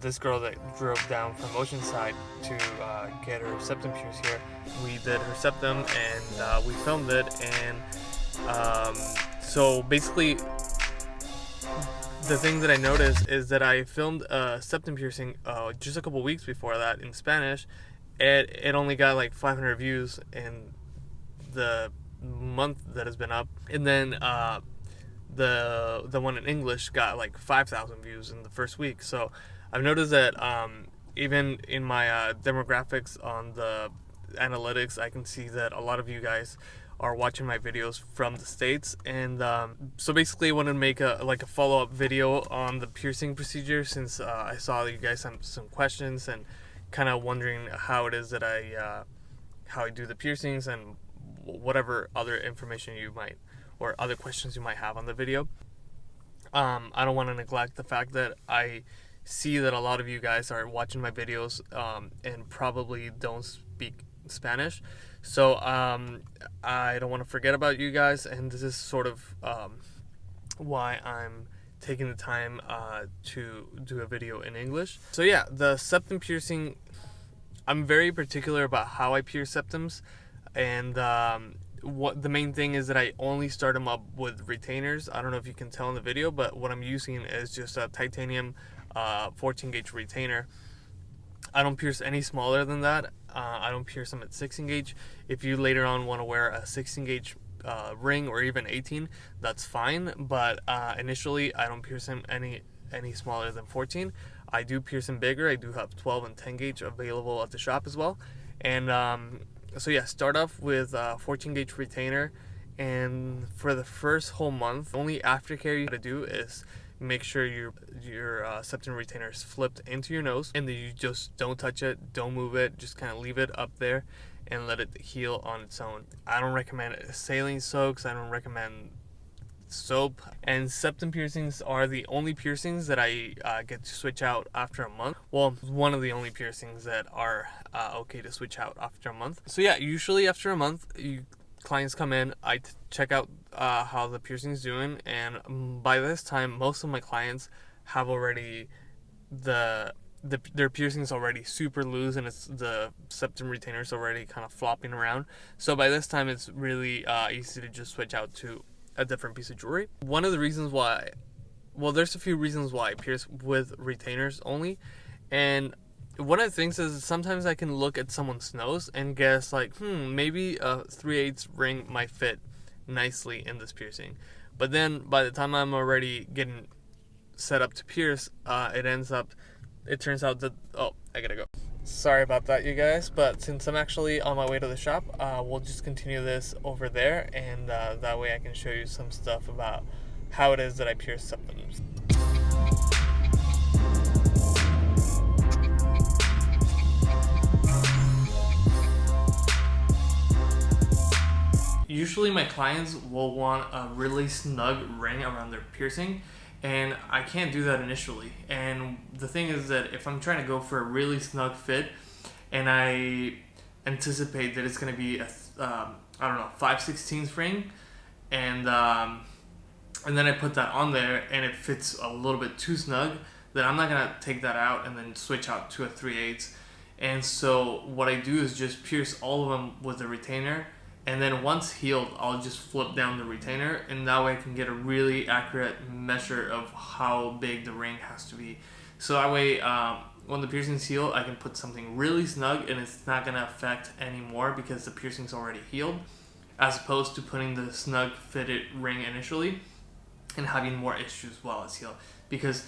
this girl that drove down from Oceanside to get her septum pierced here. We did her septum and we filmed it, and so basically the thing that I noticed is that I filmed a septum piercing just a couple weeks before that in Spanish. It only got like 500 views in the month that has been up, and then the one in English got like 5,000 views in the first week. So I've noticed that even in my demographics on the analytics, I can see that a lot of you guys are watching my videos from the States. And so basically I wanted to make a follow-up video on the piercing procedure, since I saw that you guys have some questions and kind of wondering how it is that how I do the piercings and whatever other information you might or other questions you might have on the video. I don't want to neglect the fact that I see that a lot of you guys are watching my videos and probably don't speak Spanish. So I don't want to forget about you guys, and this is sort of why I'm taking the time to do a video in English. So yeah, the septum piercing, I'm very particular about how I pierce septums, and what the main thing is that I only start them up with retainers. I don't know if you can tell in the video, but what I'm using is just a titanium 14 gauge retainer. I don't pierce any smaller than that. I don't pierce them at 16 gauge. If you later on want to wear a 16 gauge ring or even 18, that's fine, but initially I don't pierce them any smaller than 14. I do pierce them bigger. I do have 12 and 10 gauge available at the shop as well. And so yeah, start off with 14 gauge retainer, and for the first whole month, only aftercare you gotta do is make sure your septum retainer is flipped into your nose, and then you just don't touch it, don't move it, just kind of leave it up there and let it heal on its own. I don't recommend saline soaks. I don't recommend soap. And septum piercings are the only piercings that I get to switch out after a month. Well, one of the only piercings that are okay to switch out after a month. So yeah, usually after a month, clients come in, I check out how the piercing's doing, and by this time most of my clients have already their piercing's already super loose, and it's the septum retainer's already kind of flopping around. So by this time it's really easy to just switch out to a different piece of jewelry. One of the reasons why, well, there's a few reasons why I pierce with retainers only, and one of the things is sometimes I can look at someone's nose and guess like, maybe a 3/8 ring might fit nicely in this piercing. But then by the time I'm already getting set up to pierce, it turns out that, oh, I gotta go. Sorry about that, you guys, but since I'm actually on my way to the shop, we'll just continue this over there, and that way I can show you some stuff about how it is that I pierce septums. Usually my clients will want a really snug ring around their piercing, and I can't do that initially. And the thing is that if I'm trying to go for a really snug fit, and I anticipate that it's going to be a 5/16 ring, and then I put that on there and it fits a little bit too snug, then I'm not going to take that out and then switch out to a 3/8. And so what I do is just pierce all of them with a retainer, and then once healed, I'll just flip down the retainer, and that way I can get a really accurate measure of how big the ring has to be. So that way, when the piercing's healed, I can put something really snug, and it's not gonna affect anymore because the piercing's already healed, as opposed to putting the snug fitted ring initially and having more issues while it's healed. Because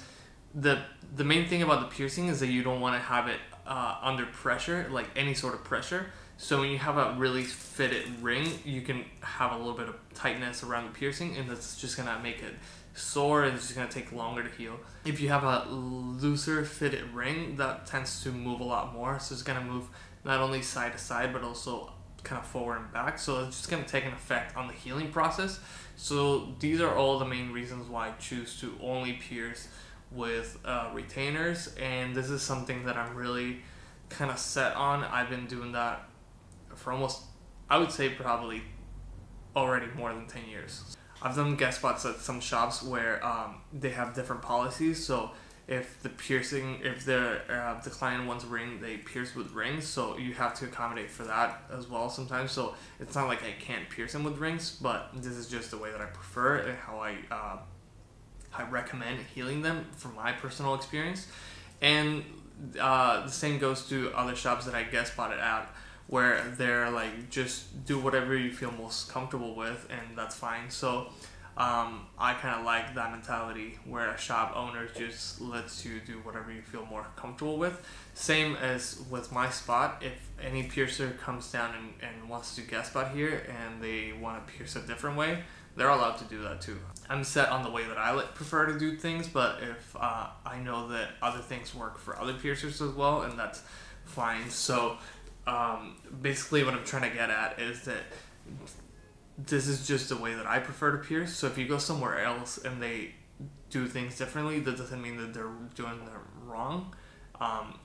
the main thing about the piercing is that you don't want to have it under pressure, like any sort of pressure. So when you have a really fitted ring, you can have a little bit of tightness around the piercing, and that's just gonna make it sore, and it's just gonna take longer to heal. If you have a looser fitted ring, that tends to move a lot more, so it's gonna move not only side to side but also kind of forward and back, so it's just gonna take an effect on the healing process. So these are all the main reasons why I choose to only pierce with retainers, and this is something that I'm really kind of set on. I've been doing that for almost, I would say probably already more than 10 years. I've done guest spots at some shops where they have different policies. So if the client wants a ring, they pierce with rings, so you have to accommodate for that as well sometimes. So it's not like I can't pierce them with rings, but this is just the way that I prefer and how I recommend healing them from my personal experience. And the same goes to other shops that I guest spotted at, where they're like, just do whatever you feel most comfortable with, and that's fine. So I kind of like that mentality where a shop owner just lets you do whatever you feel more comfortable with. Same as with my spot, if any piercer comes down and wants to guest spot here and they want to pierce a different way, they're allowed to do that too. I'm set on the way that I prefer to do things, but if I know that other things work for other piercers as well, and that's fine. So basically what I'm trying to get at is that this is just the way that I prefer to pierce. So if you go somewhere else and they do things differently, that doesn't mean that they're doing it wrong.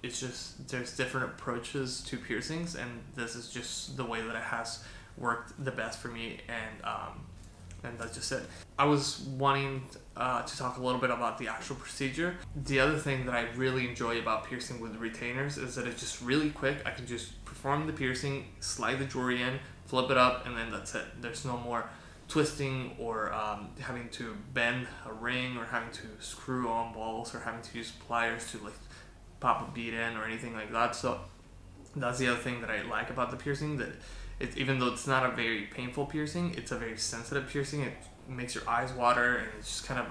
It's just there's different approaches to piercings, and this is just the way that it has worked the best for me, and that's just it. I was wanting to talk a little bit about the actual procedure. The other thing that I really enjoy about piercing with retainers is that it's just really quick. I can just perform the piercing, slide the jewelry in, flip it up, and then that's it. There's no more twisting or having to bend a ring or having to screw on balls or having to use pliers to like pop a bead in or anything like that. So that's the other thing that I like about the piercing, that even though it's not a very painful piercing, it's a very sensitive piercing. It makes your eyes water, and it's just kind of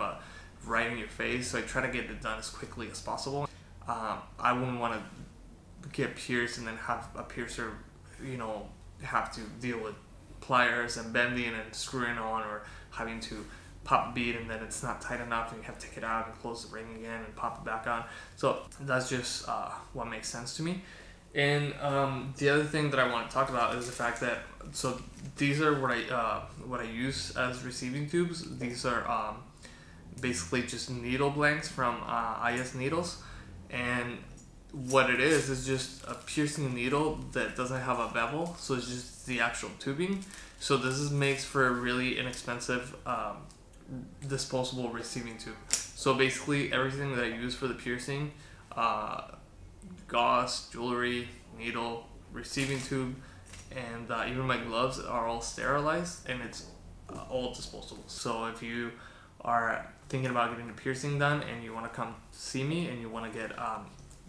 right in your face. So I try to get it done as quickly as possible. I wouldn't want to get pierced and then have a piercer, have to deal with pliers and bending and screwing on, or having to pop a bead and then it's not tight enough and you have to take it out and close the ring again and pop it back on. So that's just what makes sense to me. And the other thing that I want to talk about is the fact that, so these are what I use as receiving tubes. These are basically just needle blanks from IS Needles, and what it is just a piercing needle that doesn't have a bevel, so it's just the actual tubing. So this makes for a really inexpensive disposable receiving tube. So basically everything that I use for the piercing, gauze, jewelry, needle, receiving tube, and even my gloves are all sterilized, and it's all disposable. So if you are thinking about getting a piercing done and you want to come see me and you want to get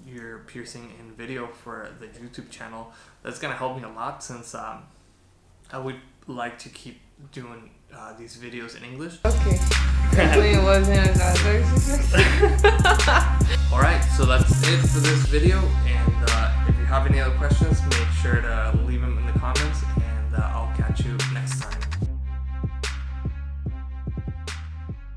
your piercing in video for the YouTube channel, that's going to help me a lot, since I would like to keep doing these videos in English. Okay. Alright, so that's it for this video, and if you have any other questions, make sure to leave them in the comments, and I'll catch you